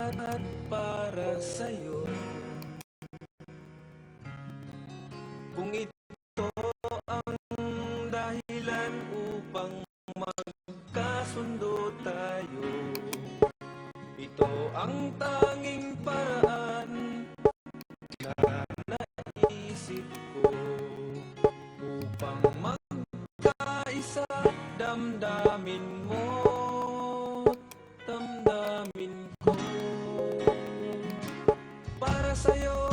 at para sa'yo. Kung ito ang dahilan upang magkasundo tayo, ito ang tanging paraan na naisip ko upang magkaisa. Damdamin mo, damdamin ko. Para sa'yo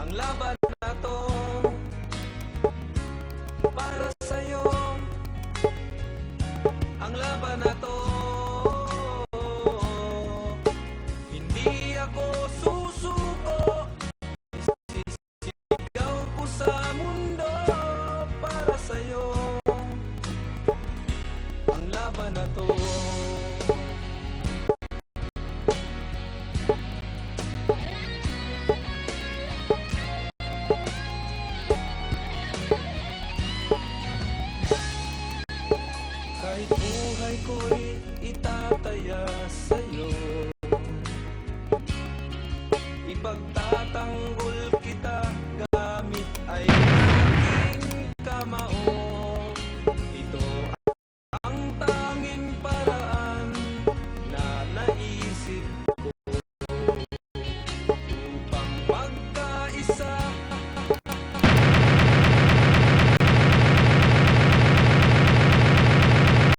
ang laban na to. Para sa'yo ang laban na to. Hindi ako susuko, sisigaw ko sa mundo. Para sa'yo ang laban na to. Kahit buhay ko'y itataya sa'yo.